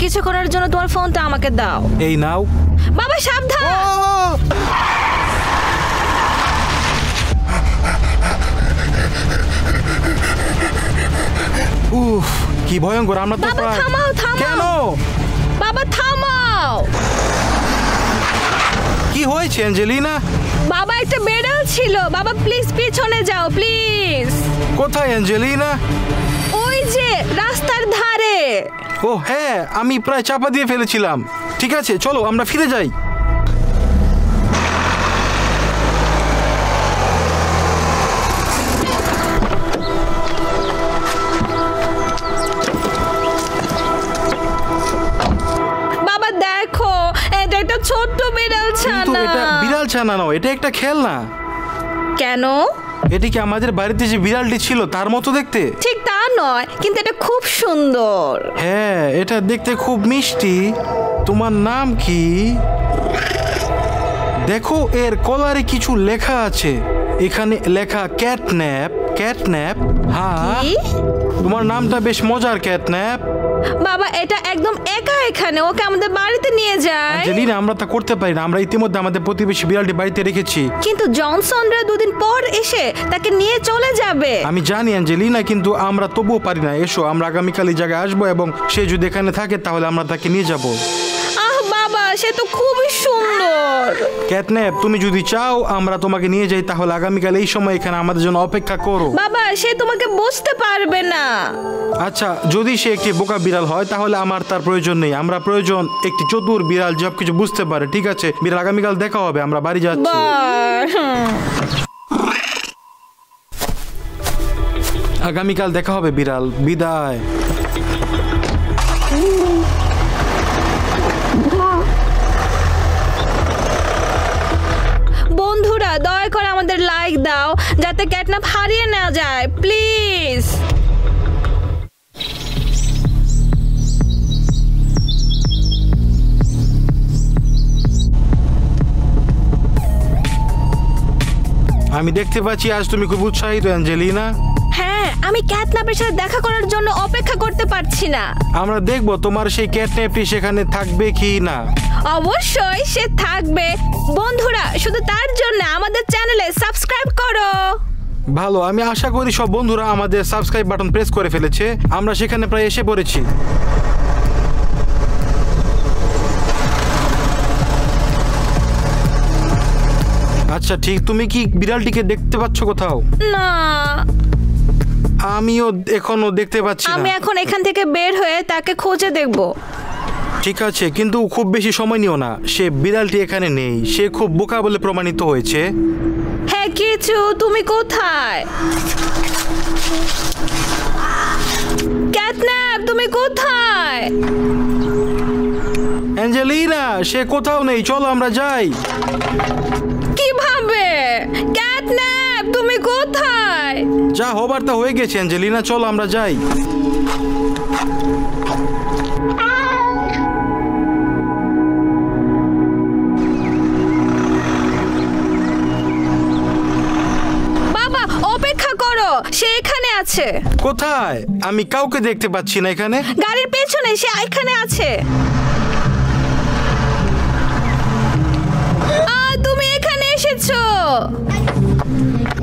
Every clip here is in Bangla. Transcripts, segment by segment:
কিছু করার জন্য তোমার ফোনটা আমাকে দাও। এই নাও। বাবা সাবধান। উফ, কি ভয়ঙ্কর। আমরা তো বাবা থামাও থামাও। কেন? বাবা থামাও। কি হয়েছে অ্যাঞ্জেলিনা? বাবা একটা বেড়াল ছিল। বাবা প্লিজ পিছনে যাও প্লিজ। কোথায় অ্যাঞ্জেলিনা? ওই যে রাস্তার ধারে। ও হ্যাঁ, আমি প্রায় চাপা দিয়ে ফেলেছিলাম। ঠিক আছে, চলো আমরা ফিরে যাই। বাবা দেখো, এটা একটা ছোট্ট বিড়াল কিন্তু ছানা। এটা বিড়াল ছানা নয়, এটা একটা খেলনা। কেন? এটি কি আমাদের বাড়িতে যে বিড়ালটি ছিল তার মতো দেখতে? ঠিক তা নয়, কিন্তু এটা খুব সুন্দর। হ্যাঁ, এটা দেখতে খুব মিষ্টি। তোমার নাম কি? দেখো, এর কলারে কিছু লেখা আছে। এখানে লেখা ক্যাটন্যাপ। ক্যাটন্যাপ? হ্যাঁ, কি? তোমার নামটা বেশ মজার, ক্যাটন্যাপ। বাবা এটা একদম একা এখানে, ওকে আমাদের বাড়িতে নিয়ে যায়। অ্যাঞ্জেলিনা, আমরা তা করতে পারি না। আমরা ইতিমধ্যে আমাদের প্রতিবেশী বিড়ালটি বাড়িতে রেখেছি। কিন্তু জনসনরা দুদিন পর এসে তাকে নিয়ে চলে যাবে। আমি জানি অ্যাঞ্জেলিনা, কিন্তু আমরা তবুও পারি না। এসো, আমরা আগামীকাল এই জায়গায় আসবো এবং সে যদি এখানে থাকে তাহলে আমরা তাকে নিয়ে যাব। আহ বাবা, সে তো খুবই সুন্দর। ক্যাটন্যাপ, তুমি যদি চাও আমরা তোমাকে নিয়ে যাই, তাহলে আগামীকাল এই সময় এখানে আমাদের জন্য অপেক্ষা করো। বাবা সে তোমাকে বুঝতে পারবে না। আচ্ছা, যদি সে একটি বোকা বিড়াল হয় তাহলে আমার তার প্রয়োজন নেই। আমরা প্রয়োজন একটি চতুর বিড়াল সব কিছু বুঝতে পারে। ঠিক আছে বিড়াল, আগামীকাল দেখা হবে। আমরা বাড়ি যাচ্ছি। আগামীকাল দেখা হবে বিড়াল। বিদায়। বন্ধুরা দয়া করে আমাদের লাইক দাও যাতে ক্যাটন্যাপ হারিয়ে না যায়, প্লিজ। আমি দেখতে পাচ্ছি আজ তুমি খুব উৎসাহিত অ্যাঞ্জেলিনা। হ্যাঁ, আমি ক্যাটন্যাপের সাথে দেখা করার জন্য অপেক্ষা করতে পারছি না। আমরা দেখবো তোমার সেই ক্যাটন্যাপটি সেখানে থাকবে কি না। অবশ্যই সে থাকবে। বন্ধুরা শুধু তার জন্য আমাদের চ্যানেলে সাবস্ক্রাইব করো। ভালো, আমি আশা করি সব বন্ধুরা আমাদের সাবস্ক্রাইব বাটন প্রেস করে ফেলেছে। আমরা সেখানে প্রায় এসে পড়েছি। আচ্ছা ঠিক, তুমি কি বিড়ালটিকে দেখতে পাচ্ছ কোথাও? না, আমিও এখনো দেখতে পাচ্ছি না। আমি এখন এখান থেকে বের হয়ে তাকে খুঁজে দেখব। ঠিক আছে, কিন্তু খুব বেশি সময় নিও না। সে বিড়ালটি এখানে নেই। সে খুব বোকা বলে প্রমাণিত হয়েছে। হ্যাঁ কিছু, তুমি কোথায়? ক্যাটন্যাপ তুমি কোথায়? অ্যাঞ্জেলিনা, সে কোথাও নেই। চলো আমরা যাই। কিভাবে? ক্যাটন্যাপ তুমি কোথায়? যা হবার তা হয়ে গেছে অ্যাঞ্জেলিনা, চলো আমরা যাই। বাবা অপেক্ষা করো, সে এখানে আছে। কোথায়? আমি কাউকে দেখতে পাচ্ছি না এখানে। গাড়ির পেছনে সে এখানে আছে। তুমি এখানে এসেছো।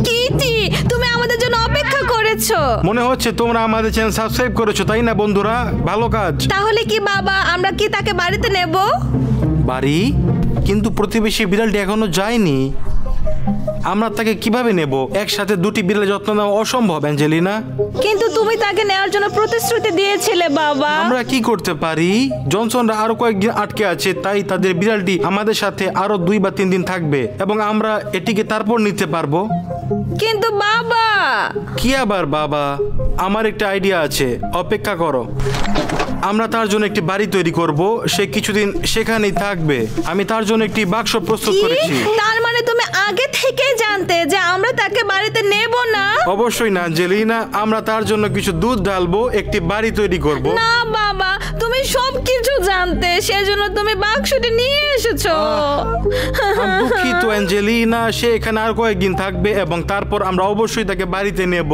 কিটি, তুমি আমাদের জন্য অপেক্ষা করেছো। মনে হচ্ছে তোমরা আমাদের চ্যানেল সাবস্ক্রাইব করেছো, তাই না বন্ধুরা? ভালো কাজ। তাহলে কি বাবা আমরা কি তাকে বাড়িতে নেব? বাড়ি? কিন্তু প্রতিবেশী বিড়ালটি এখনো যায়নি। আমরা তাকে কিভাবে নেব? একসাথে দুটি বিড়ালের যত্ন নেওয়া অসম্ভব অ্যাঞ্জেলিনা। কিন্তু তুমি তাকে নেওয়ার জন্য প্রতিশ্রুতি দিয়েছিলে বাবা। আমরা কি করতে পারি? জনসনরা আরো কয়েকদিন আটকে আছে, তাই তাদের বিড়ালটি আমাদের সাথে আরো 2 বা 3 দিন থাকবে এবং আমরা এটিকে তারপর নিতে পারবো। কিন্তু বাবা। কি আবার বাবা? আমার একটা আইডিয়া আছে, অপেক্ষা করো। আমরা তার জন্য একটি বাড়ি তৈরি করব। সে কিছুদিন সেখানেই থাকবে। আমি তার জন্য একটি বাক্স প্রস্তুত করেছি। তার মানে তুমি আগে থেকেই জানতে যে আমরা তাকে বাড়িতে নেব না? অবশ্যই না জেলিনা, আমরা তার জন্য কিছু দুধ ঢালবো, একটি বাড়ি তৈরি করব। না বাবা, তুমি সবকিছু জানতে, সেজন্য তুমি বাক্সটি নিয়ে এসেছো। আমি দুঃখিত অ্যাঞ্জেলিনা, সে এখানে আর কয়েকদিন থাকবে এবং তারপর আমরা অবশ্যই তাকে বাড়িতে নেব।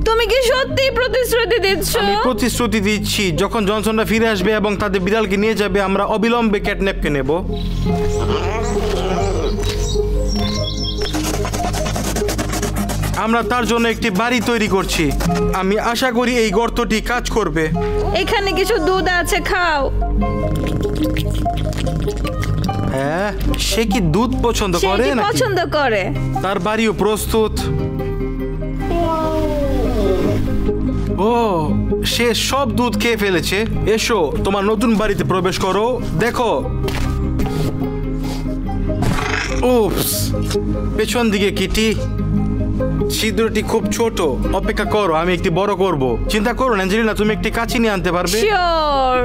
তুমি কি সত্যি প্রতিশ্রুতি দিচ্ছ? আমি প্রতিশ্রুতি দিচ্ছি, যখন জনসনরা ফিরে আসবে এবং তাদের বিড়ালকে নিয়ে যাবে, আমরা অবিলম্বে ক্যাটন্যাপকে নেব। আমরা তার জন্য একটি বাড়ি তৈরি করছি। আমি আশা করি এই গর্তটি কাজ করবে। এখানে কিছু দুধ আছে, খাও। হ্যাঁ, সে কি দুধ পছন্দ সে করে কি নাকি? পছন্দ করে? তার বাড়িও প্রস্তুত। ও, সে সব দুধ খেয়ে ফেলেছে। এসো, তোমার নতুন বাড়িতে প্রবেশ করো। দেখো, উপস, পেছন দিকে কিটি। ছিদ্রটি খুব ছোট। অপেক্ষা করো, আমি একটি বড় করব। চিন্তা করো না অ্যাঞ্জেলিনা, তুমি একটি কাঁচি নিয়ে আনতে পারবে? শিওর।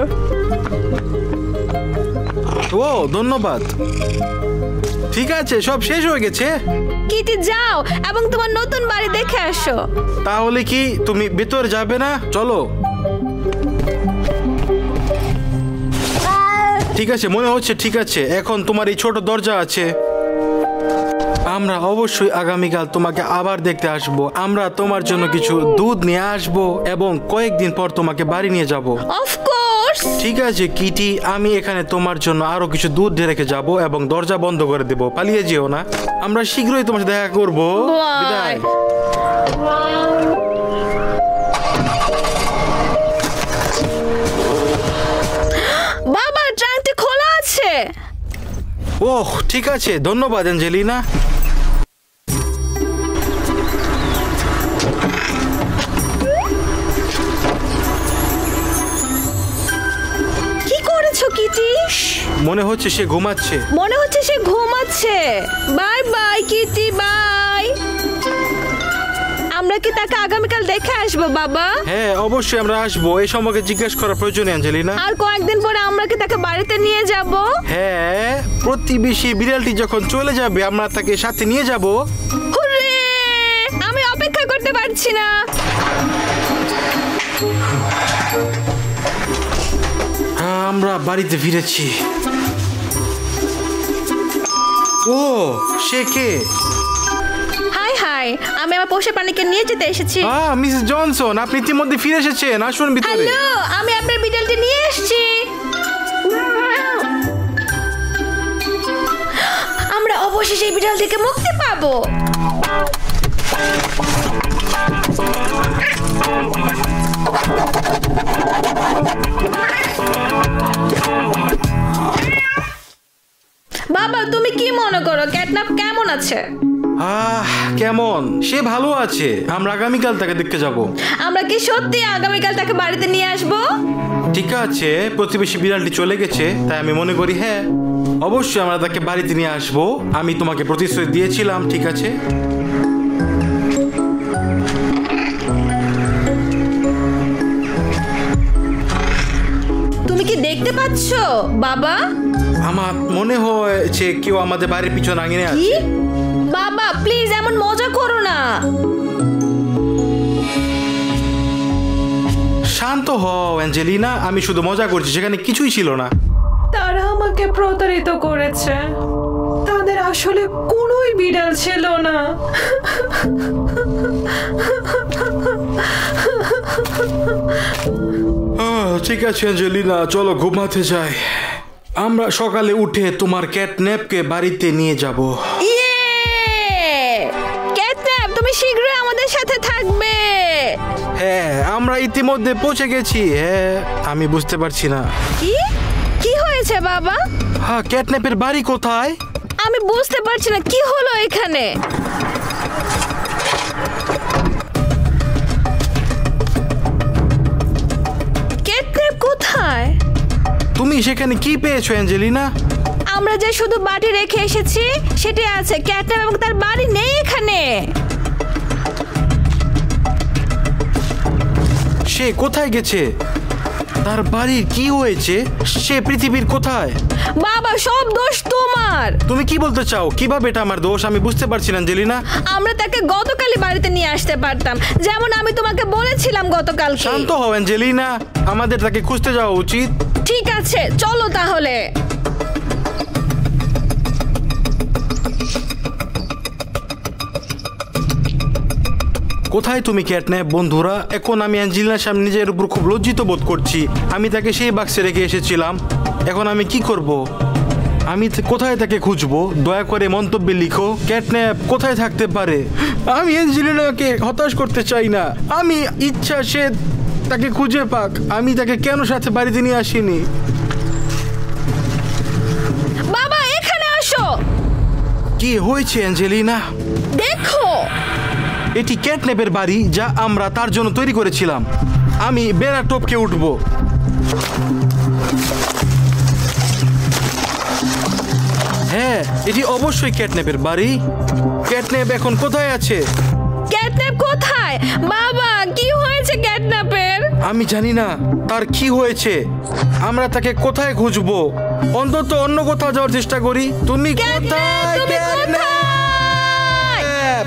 ও, ধন্যবাদ। ঠিক আছে, সব শেষ হয়ে গেছে। কিটি, যাও এবং তোমার নতুন বাড়ি দেখে আসো। তাহলে কি তুমি ভেতরে যাবে না? চলো। ঠিক আছে, মনে হচ্ছে ঠিক আছে। এখন তোমার এই ছোট দরজা আছে। আমরা অবশ্যই আগামীকাল তোমাকে আবার দেখতে আসব। আমরা তোমার জন্য কিছু দুধ নিয়ে আসব এবং কয়েকদিন পর তোমাকে বাড়ি নিয়ে যাব। অফকোর্স। ঠিক আছে কিটি, আমি এখানে তোমার জন্য আরো কিছু দুধ রেখে যাব এবং দরজা বন্ধ করে দেব। পালিয়ে যেও না। আমরা শীঘ্রই তোমার সাথে দেখা করব। বিদায়। বাবা, ট্রাঙ্কটি খোলা আছে। ওহ, ঠিক আছে, ধন্যবাদ অ্যাঞ্জেলিনা। কি করেছো কিটি? মনে হচ্ছে সে ঘুমাচ্ছে। মনে হচ্ছে সে ঘুমাচ্ছে। Bye bye Kitty, bye. আমরা কি তাকে আগামীকাল দেখে আসবো বাবা? হ্যাঁ, অবশ্যই আমরা আসবো। এই সম্পর্কে জিজ্ঞেস করার প্রয়োজন নেই অ্যাঞ্জেলিনা। আর কয়েকদিন পরে আমরা কি তাকে বাড়িতে নিয়ে যাব? হ্যাঁ, প্রতিবেশী বিড়ালটি যখন চলে যাবে আমরা তাকে সাথে নিয়ে যাব। হুররে! আমি অপেক্ষা করতে পারছি না। আমরা বাড়িতে ফিরেছি। ও, সে কে? হাই হাই, আমি আমার পোষা প্রাণীকে নিয়ে যেতে এসেছি। মিসেস জনসন, আপনি ইতিমধ্যে ফিরে এসেছেন। আসুন ভিতরে। হ্যালো, আমি আপনার বিড়ালটি নিয়ে এসেছি। আমরা অবশেষে এই বিড়াল থেকে মুক্তি পাবো। বাবা, তুমি কি মনে করো ক্যাটনাপ কেমন আছে? কেমন? সে ভালো আছে। আমরা আগামীকাল তাকে দেখতে যাব। আমরা কি সত্যি আগামীকাল তাকে বাড়িতে নিয়ে আসবো? ঠিক আছে, প্রতিবেশী বিড়ালটি চলে গেছে, তাই আমি মনে করি হ্যাঁ, অবশ্যই আমরা তাকে বাড়িতে নিয়ে আসবো। আমি তোমাকে প্রতিশ্রুতি দিয়েছিলাম, ঠিক আছে? তুমি কি দেখতে পাচ্ছ বাবা? আমার মনে হয় যে কেউ আমাদের বাড়ির পিছনে আঙিনে কি? আছে। বাবা, প্লিজ এমন মজা করো না। শান্ত হও অ্যাঞ্জেলিনা, আমি শুধু মজা করছি, সেখানে কিছুই ছিল না। তারা আমাকে প্রতারিত করেছে। তাদের আসলে কোনোই বিড়াল ছিল না। ঠিক আছে অ্যাঞ্জেলিনা, চলো ঘুমাতে যাই। আমরা সকালে উঠে তোমার ক্যাটন্যাপকে বাড়িতে নিয়ে যাব। ইয়ে! ক্যাটন্যাপ, তুমি শীঘ্রই আমাদের সাথে থাকবে। হ্যাঁ, আমরা ইতিমধ্যে পৌঁছে গেছি। হ্যাঁ, আমি বুঝতে পারছি না। কি? কি হয়েছে বাবা? হ্যাঁ, ক্যাটন্যাপের বাড়ি কোথায়? আমি বুঝতে পারছি না কি হলো এখানে। ক্যাটন্যাপ কোথায়? তুমি সেখানে কি পেয়েছো অ্যাঞ্জেলিনা? আমরা যে শুধু বাটি রেখে এসেছি সেটি আছে। ক্যাটন্যাপ এবং তার বাড়ি নেই এখানে। সে কোথায় গেছে? তার বাড়ির কি হয়েছে? সে পৃথিবীর কোথায়? বাবা, সব দোষ তোমার। তুমি কি বলতে চাও? কিভাবে এটা আমার দোষ? আমি বুঝতে পারছি না অ্যাঞ্জেলিনা। আমরা তাকে গতকালই বাড়িতে নিয়ে আসতে পারতাম, যেমন আমি তোমাকে বলেছিলাম গতকাল। শান্ত হও অ্যাঞ্জেলিনা, আমাদের তাকে খুঁজতে যাওয়া উচিত। ঠিক আছে, চলো তাহলে। কোথায় তুমি ক্যাটন্যাপ? বন্ধুরা, এখন আমি অ্যাঞ্জেলিনার সামনে নিজের উপর খুব লজ্জিত বোধ করছি। আমি তাকে সেই বাক্সে রেখে এসেছিলাম, এখন আমি কি করব? আমি কোথায় তাকে খুঁজবো? দয়া করে মন্তব্যে লিখো ক্যাটন্যাপ কোথায় থাকতে পারে। আমি অ্যাঞ্জেলিনাকে হতাশ করতে চাই না, আমি ইচ্ছা সে তাকে খুঁজে পাক। আমি তাকে কেন সাথে বাড়িতে নিয়ে আসিনি? বাবা এখানে আসো। কি হয়েছে অ্যাঞ্জেলিনা? দেখো, এটি ক্যাটন্যাপের বাড়ি, যা আমরা তার জন্য তৈরি করেছিলাম। আমি বেড়া টপকে উঠব। হ্যাঁ, এটি অবশ্যই ক্যাটন্যাপের বাড়ি। ক্যাটন্যাপ এখন কোথায় আছে? ক্যাটন্যাপ কোথায়? বাবা কি হয়েছে ক্যাটন্যাপের? আমি জানি না তার কি হয়েছে। আমরা তাকে কোথায় খুঁজবো? অন্তত অন্য কোথাও যাওয়ার চেষ্টা করি। তুমি কোথায় তুমি কোথায়? ক্যাটন্যাপ?